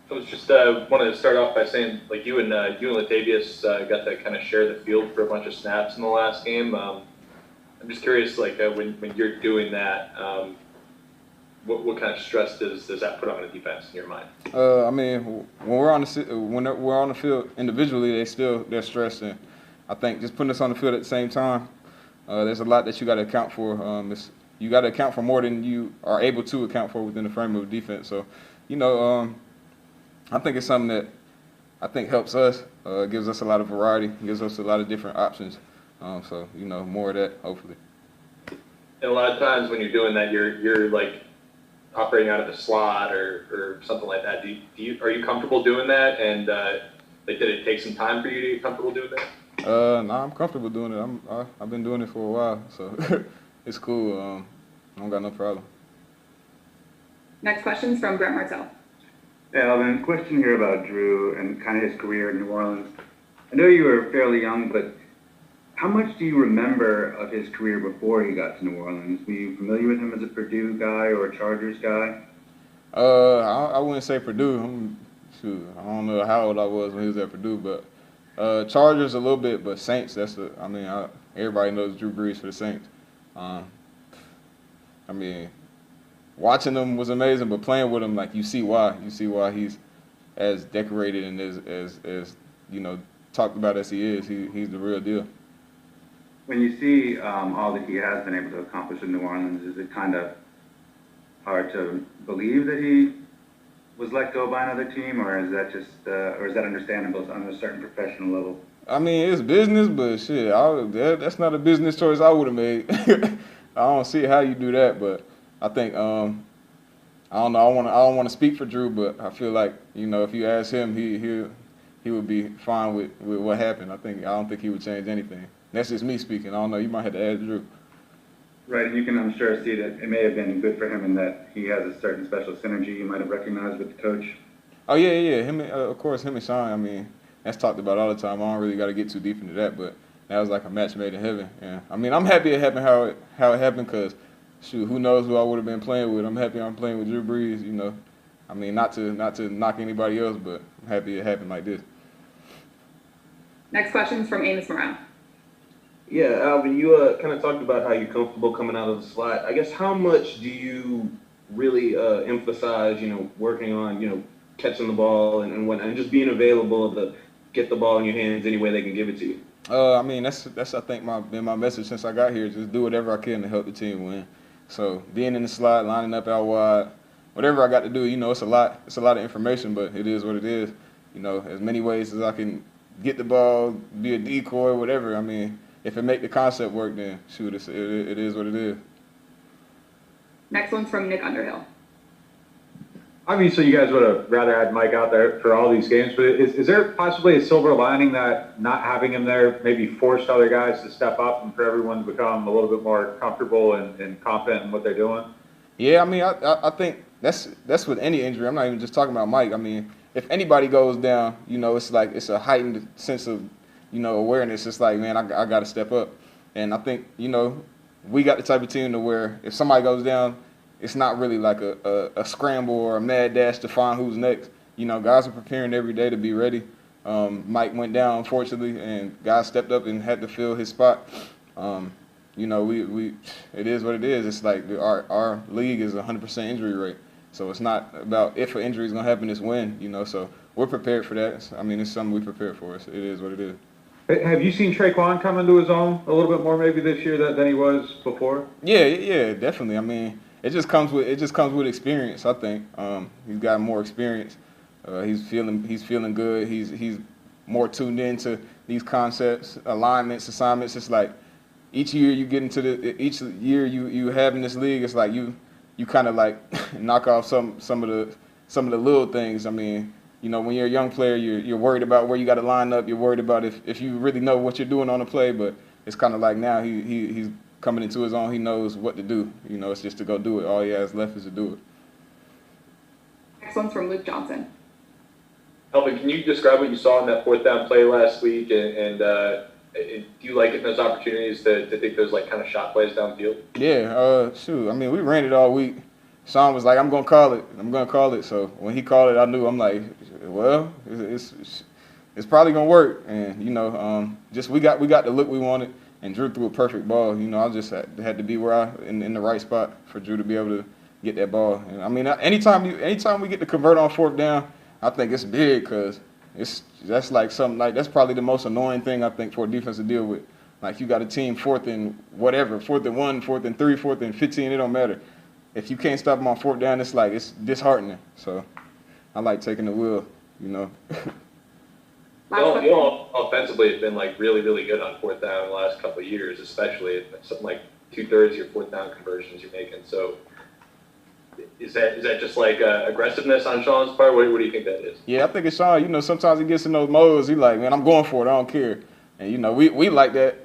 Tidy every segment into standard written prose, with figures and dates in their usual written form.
I was just wanted to start off by saying, like you and Latavius got to kind of share the field for a bunch of snaps in the last game. I'm just curious, like when you're doing that, what kind of stress does that put on the defense in your mind? I mean, when we're on the field individually, they're stressed, and I think just putting us on the field at the same time, there's a lot that you got to account for. You got to account for more than you are able to account for within the frame of defense. So, you know, I think it's something that I think helps us, gives us a lot of variety, gives us a lot of different options. So, more of that, hopefully. And a lot of times when you're doing that, you're like operating out of the slot or something like that. Are you comfortable doing that? And like, did it take some time for you to get comfortable doing that? No, I'm comfortable doing it. I've been doing it for a while, so it's cool. I don't got no problem. Next question is from Brett Martell. Yeah, Alvin, question here about Drew and kind of his career in New Orleans. I know you were fairly young, but how much do you remember of his career before he got to New Orleans? Were you familiar with him as a Purdue guy or a Chargers guy? I wouldn't say Purdue. I don't know how old I was when he was at Purdue, but Chargers a little bit, but Saints. Everybody knows Drew Brees for the Saints. I mean, watching him was amazing, but playing with him, like you see why. You see why he's as decorated and as talked about as he is. He's the real deal. When you see all that he has been able to accomplish in New Orleans, is it kind of hard to believe that he was let go by another team, or is that or is that understandable on a certain professional level? I mean, it's business, but shit, that's not a business choice I would have made. I don't see how you do that, but I think I don't know. I don't want to speak for Drew, but I feel like if you ask him, he would be fine with what happened. I don't think he would change anything. That's just me speaking. I don't know. You might have to ask Drew. Right, and you can, I'm sure, see that it may have been good for him in that he has a certain special synergy you might have recognized with the coach. Oh yeah. Of course, him and Sean. I mean, that's talked about all the time. I don't really got to get too deep into that, but that was like a match made in heaven. Yeah. I mean, I'm happy it happened how it happened because, shoot, who knows who I would have been playing with. I'm happy I'm playing with Drew Brees. I mean, not to knock anybody else, but I'm happy it happened like this. Next question is from Amos Morale. Yeah, Alvin, you kind of talked about how you're comfortable coming out of the slot. I guess how much do you really emphasize, working on, catching the ball and whatnot, and just being available to get the ball in your hands any way they can give it to you? I mean, that's I think been my message since I got here. Just do whatever I can to help the team win. So being in the slot, lining up out wide, whatever I got to do, it's a lot. It's a lot of information, but it is what it is. As many ways as I can get the ball, be a decoy, whatever. I mean, if it make the concept work, then shoot, it is what it is. Next one's from Nick Underhill. Obviously, you guys would have rather had Mike out there for all these games, but is there possibly a silver lining that not having him there maybe forced other guys to step up and for everyone to become a little bit more comfortable and confident in what they're doing? Yeah, I mean, I think that's with any injury. I'm not even just talking about Mike. I mean, if anybody goes down, it's like it's a heightened sense of awareness. It's like, man, I got to step up. And I think, we got the type of team to where if somebody goes down, it's not really like a scramble or a mad dash to find who's next. Guys are preparing every day to be ready. Mike went down, unfortunately, and guys stepped up and had to fill his spot. It is what it is. It's like our league is 100% injury rate. So it's not about if an injury is going to happen, it's when, So we're prepared for that. I mean, it's something we prepared for. It is what it is. Have you seen Traquan come into his own a little bit more maybe this year than he was before? Yeah, definitely. I mean, it just comes with experience. I think he's got more experience. He's feeling good. He's more tuned into these concepts, alignments, assignments. It's like each year you get into each year you have in this league. It's like you kind of like knock off some of the little things. I mean, when you're a young player, you're worried about where you got to line up. You're worried about if you really know what you're doing on the play. But it's kind of like now he's coming into his own. He knows what to do. It's just to go do it. All he has left is to do it. Next one's from Luke Johnson. Alvin, can you describe what you saw in that fourth down play last week? And do you like it in those opportunities to take those like kind of shot plays downfield? Yeah, shoot. I mean, we ran it all week. Sean was like, I'm gonna call it. So when he called it, I knew. I'm like, well, it's probably gonna work. And just we got the look we wanted, and Drew threw a perfect ball. I just had to be where in the right spot for Drew to be able to get that ball. And I mean, anytime we get to convert on fourth down, I think it's big because that's probably the most annoying thing I think for a defense to deal with. Like you got a team fourth and 1, 4th and 3, 4th and 15, it don't matter. If you can't stop them on fourth down, it's disheartening. So I like taking the wheel, You all offensively have been like really, really good on fourth down in the last couple of years, especially something like 2/3 of your fourth down conversions you're making. So is that just like aggressiveness on Sean's part? What do you think that is? Yeah, I think it's Sean. Sometimes he gets in those modes. He's like, man, I'm going for it. I don't care. And we like that.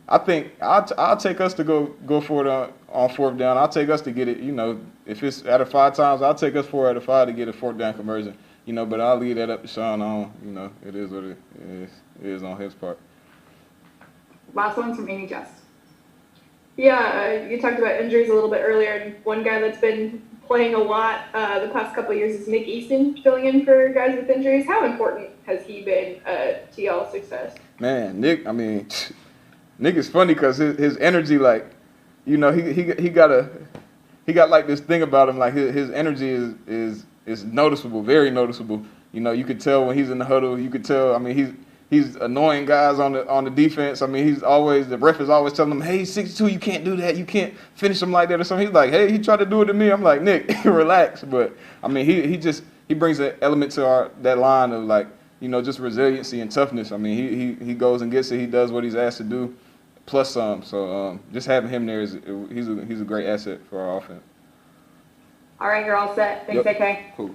I think I'll take us to go for it on fourth down. I'll take us to get it. If it's out of 5 times, I'll take us 4 out of 5 to get a fourth down conversion. But I'll leave that up to Sean. It is what it is on his part. Last one's from Amy Just. Yeah, you talked about injuries a little bit earlier, and one guy that's been playing a lot the past couple of years is Nick Easton, filling in for guys with injuries. How important has he been to y'all's success? Man, Nick is funny because his energy, like, he got like this thing about him, like his energy is noticeable, very noticeable. You could tell when he's in the huddle. You could tell. I mean, he's annoying guys on the defense. I mean, the ref is always telling him, "Hey, 6'2", you can't do that. You can't finish him like that or something." He's like, "Hey, he tried to do it to me." I'm like, "Nick, relax." But I mean, he brings an element to that line of like, just resiliency and toughness. I mean, he goes and gets it. He does what he's asked to do, plus some. So just having him there he's a great asset for our offense. All right, you're all set. Thanks, Yep. AK. Cool.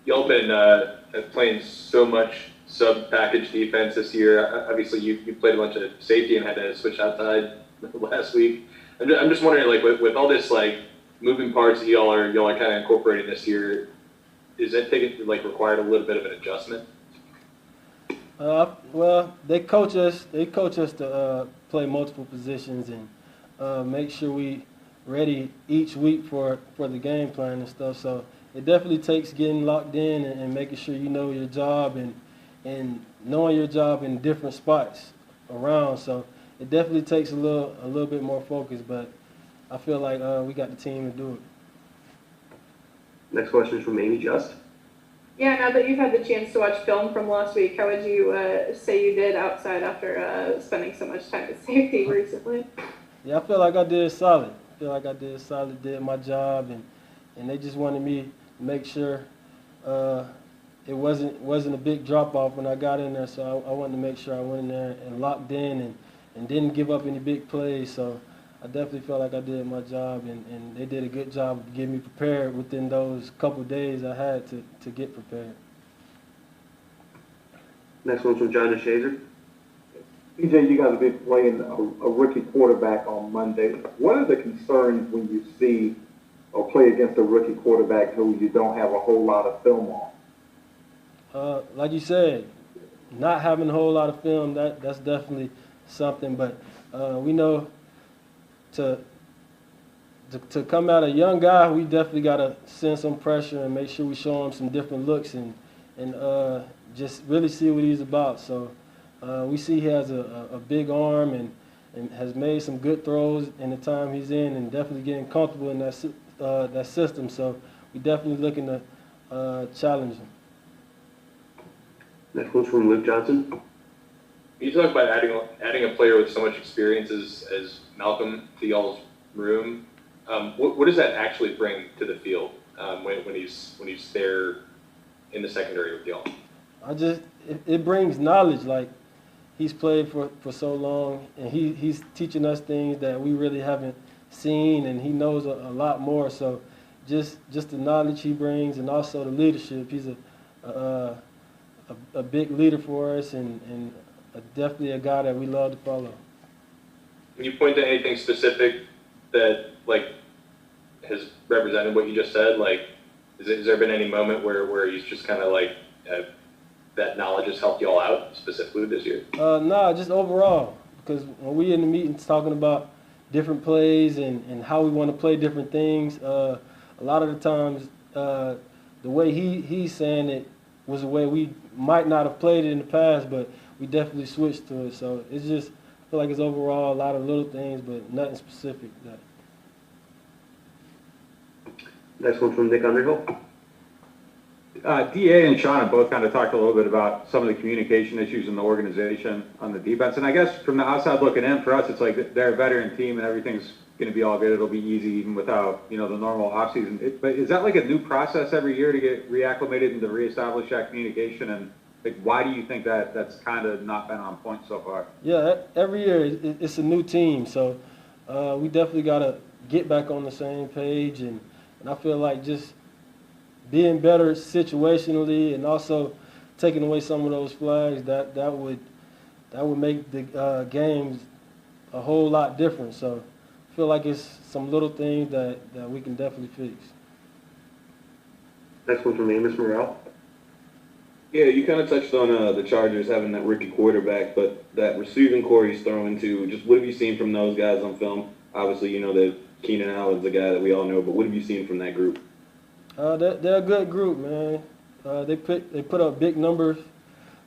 Y'all been playing so much sub-package defense this year. Obviously, you played a bunch of safety and had to switch outside last week. I'm just wondering, like, with all this like moving parts that y'all are kind of incorporating this year, is that required a little bit of an adjustment? Well, they coach us to play multiple positions and make sure we ready each week for the game plan and stuff. So it definitely takes getting locked in and making sure you know your job and knowing your job in different spots around. So it definitely takes a little bit more focus, but I feel like we got the team to do it. Next question is from Amy Just. Yeah, now that you've had the chance to watch film from last week, how would you say you did outside after spending so much time at safety recently? Yeah, I feel like I did solid. Did my job, and they just wanted me to make sure it wasn't a big drop off when I got in there. So I wanted to make sure I went in there and locked in and didn't give up any big plays. So I definitely felt like I did my job, and they did a good job of getting me prepared within those couple days I had to get prepared. Next one's from John DeShazer. PJ, you guys have been playing a rookie quarterback on Monday. What are the concerns when you see or play against a rookie quarterback who you don't have a whole lot of film on? Like you said, not having a whole lot of film, that's definitely something. But we know to come at a young guy, we definitely got to send some pressure and make sure we show him some different looks and just really see what he's about. So we see he has a big arm and has made some good throws in the time he's in, and definitely getting comfortable in that system. So we definitely looking to challenge him. Next one's from Luke Johnson. You talk about adding a player with so much experience as Malcolm to y'all's room. What does that actually bring to the field when he's there in the secondary with y'all? It brings knowledge. Like, he's played for so long, and he's teaching us things that we really haven't seen, and he knows a lot more. So just the knowledge he brings and also the leadership. He's a big leader for us and definitely a guy that we love to follow. Can you point to anything specific that like has represented what you just said? Like, has there been any moment where he's just kind of like that knowledge has helped you all out specifically this year? Nah, just overall. Because when we in the meetings talking about different plays and how we want to play different things, a lot of the times the way he's saying it was the way we might not have played it in the past, but we definitely switched to it. So it's just, I feel like it's overall a lot of little things, but nothing specific. Next one from Nick Underhill. DA and Sean have both kind of talked a little bit about some of the communication issues in the organization on the defense. And I guess from the outside looking in, for us, it's like they're a veteran team and everything's going to be all good. It'll be easy even without, the normal offseason. But is that like a new process every year to get reacclimated and to reestablish that communication? And like, why do you think that's kind of not been on point so far? Yeah, every year it's a new team. So we definitely got to get back on the same page. And I feel like just being better situationally and also taking away some of those flags, that would make the games a whole lot different. So I feel like it's some little things that we can definitely fix. Next one from Amos Morrell. Yeah, you kind of touched on the Chargers having that rookie quarterback, but that receiving core he's throwing to, just what have you seen from those guys on film? Obviously, you know that Keenan Allen's a guy that we all know, but what have you seen from that group? They're a good group, man. They put up big numbers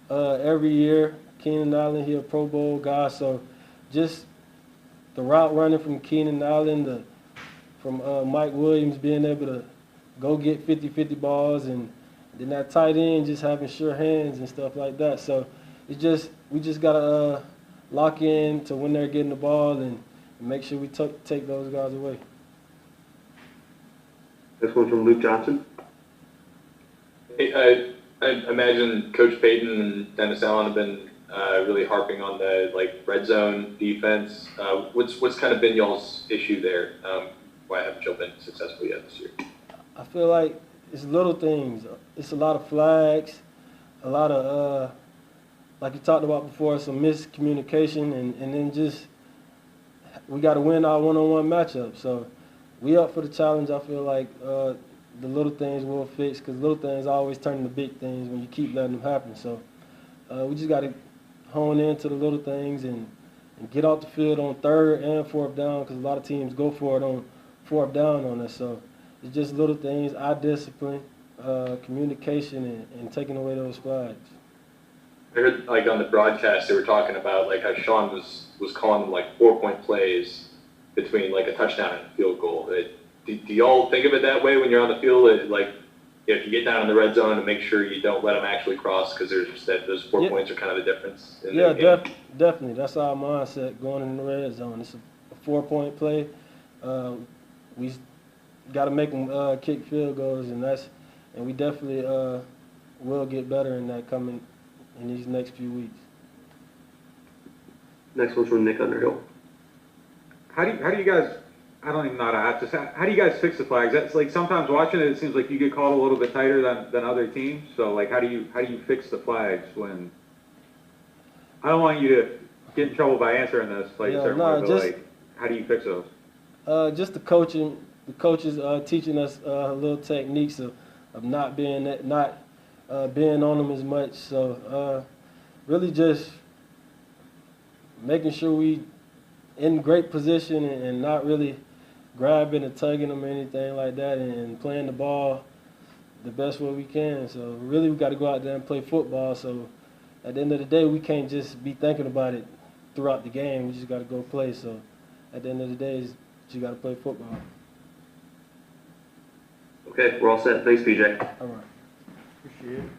every year. Keenan Allen, he a Pro Bowl guy, so just the route running from Keenan Allen, from Mike Williams being able to go get 50-50 balls, and then that tight end just having sure hands and stuff like that. So we just gotta lock in to when they're getting the ball and make sure we take those guys away. This one from Luke Johnson. Hey, I imagine Coach Payton and Dennis Allen have been really harping on the red zone defense. What's kind of been y'all's issue there? Why haven't y'all been successful yet this year? I feel like it's little things. It's a lot of flags, a lot of like you talked about before, some miscommunication, and then just we got to win our one-on-one matchup. So we up for the challenge. I feel like the little things will fix, because little things always turn into big things when you keep letting them happen. So we just got to hone into the little things and get off the field on third and fourth down, because a lot of teams go for it on fourth down on us. So it's just little things, eye discipline, communication, and taking away those flags. I heard on the broadcast they were talking about how Sean was calling them 4-point plays between a touchdown and a field goal. Do y'all think of it that way when you're on the field? If you get down in the red zone, to make sure you don't let them actually cross, because there's just those 4 points are kind of the difference. Definitely. That's our mindset going in the red zone. It's a 4-point play. We got to make them kick field goals, and we definitely will get better in that coming in these next few weeks. Next one's from Nick Underhill. How do you guys? I don't even know how to ask this. How do you guys fix the flags? That's sometimes watching it seems like you get called a little bit tighter than other teams. So how do you fix the flags when? I don't want you to get in trouble by answering this a certain way, but how do you fix those? Just the coaches teaching us little techniques of not being on them as much. So really just making sure we in great position and not really grabbing and tugging them or anything like that, and playing the ball the best way we can. So really we got to go out there and play football. So at the end of the day, we can't just be thinking about it throughout the game. We just got to go play. So at the end of the day, you got to play football. Okay, we're all set. Thanks, PJ. All right. Appreciate it.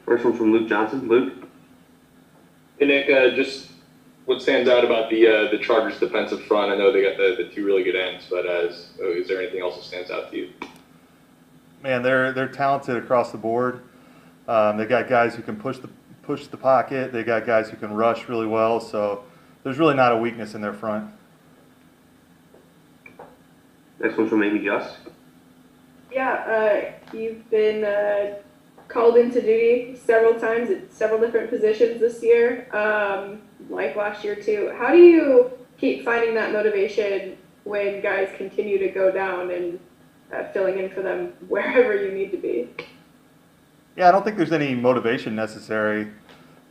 First one's from Luke Johnson. Luke? Hey Nick, just what stands out about the Chargers defensive front? I know they got the two really good ends, but is there anything else that stands out to you? Man, they're talented across the board. They got guys who can push the pocket. They got guys who can rush really well. So there's really not a weakness in their front. Next one's from Amy Just. Yeah, you've been called into duty several times at several different positions this year, like last year too. How do you keep finding that motivation when guys continue to go down and filling in for them wherever you need to be? Yeah, I don't think there's any motivation necessary.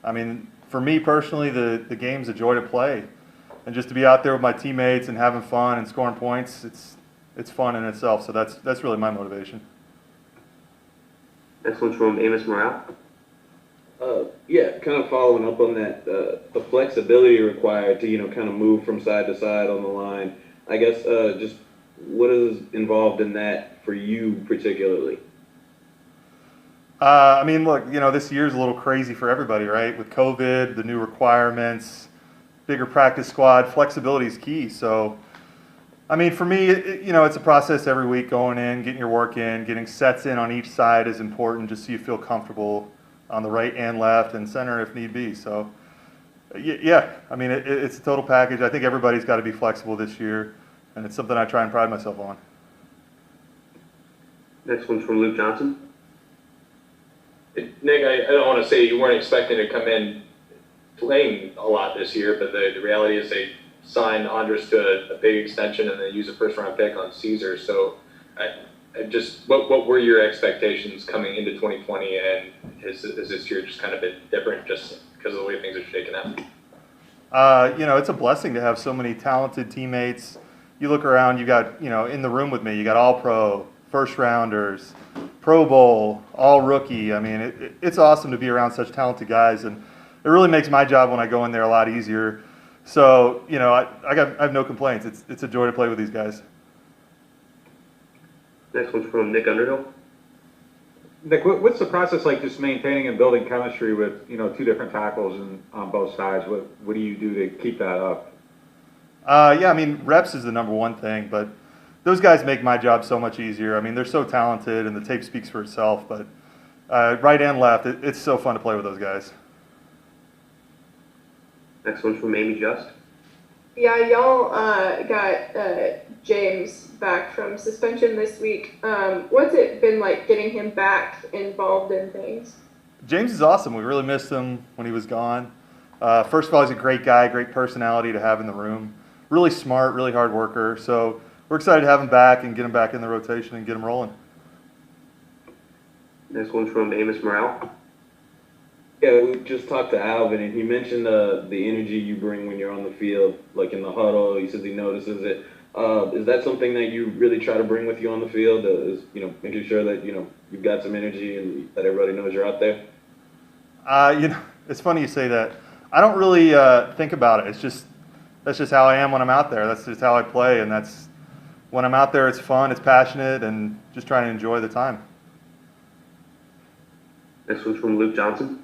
I mean, for me personally, the game's a joy to play. And just to be out there with my teammates and having fun and scoring points, it's fun in itself. So that's really my motivation. Next one's from Amos Morale. Yeah, kind of following up on that, the flexibility required to, kind of move from side to side on the line. I guess just what is involved in that for you particularly? I mean, look, this year's a little crazy for everybody, right? With COVID, the new requirements, bigger practice squad, flexibility is key. So, I mean, for me, it's a process every week, going in, getting your work in, getting sets in on each side is important just so you feel comfortable on the right and left and center if need be. So, yeah, I mean, it's a total package. I think everybody's got to be flexible this year, and it's something I try and pride myself on. Next one's from Luke Johnson. Nick, I don't want to say you weren't expecting to come in playing a lot this year, but the reality is they signed Andres to a big extension and then use a first-round pick on Caesar. So I just what were your expectations coming into 2020, and has this year just kind of been different just because of the way things are shaking out? It's a blessing to have so many talented teammates. You look around, you got, in the room with me, you got all-pro, first-rounders, Pro Bowl, all rookie. I mean, it's awesome to be around such talented guys, and it really makes my job when I go in there a lot easier. So, I have no complaints. It's a joy to play with these guys. Next one's from Nick Underhill. Nick, what's the process like just maintaining and building chemistry with, two different tackles on both sides? What do you do to keep that up? Yeah, I mean, reps is the number one thing, but those guys make my job so much easier. I mean, they're so talented, and the tape speaks for itself. But right and left, it's so fun to play with those guys. Next one's from Amy Just. Yeah, y'all got James back from suspension this week. What's it been like getting him back involved in things? James is awesome. We really missed him when he was gone. First of all, he's a great guy, great personality to have in the room. Really smart, really hard worker. So we're excited to have him back and get him back in the rotation and get him rolling. Next one's from Amos Morale. Yeah, we just talked to Alvin, and he mentioned the energy you bring when you're on the field, like in the huddle. He says he notices it. Is that something that you really try to bring with you on the field? Is making sure that you've got some energy and that everybody knows you're out there? It's funny you say that. I don't really think about it. That's just how I am when I'm out there. That's just how I play, and that's when I'm out there. It's fun, it's passionate, and just trying to enjoy the time. Next one's from Luke Johnson.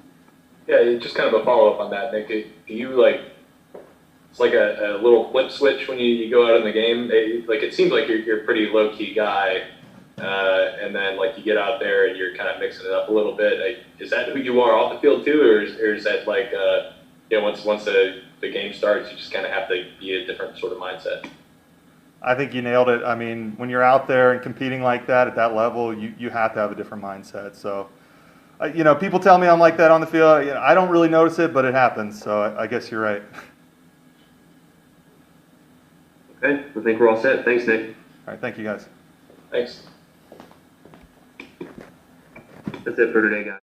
Yeah, just kind of a follow-up on that, Nick. Do you, it's like a little flip switch when you go out in the game? It seems like you're a pretty low-key guy, and then, you get out there and you're kind of mixing it up a little bit. Is that who you are off the field, too, or is that, once the game starts, you just kind of have to be a different sort of mindset? I think you nailed it. I mean, when you're out there and competing like that at that level, you have to have a different mindset. So, people tell me I'm like that on the field. I don't really notice it, but it happens. So I guess you're right. Okay, I think we're all set. Thanks, Nick. All right, thank you guys. Thanks. That's it for today, guys.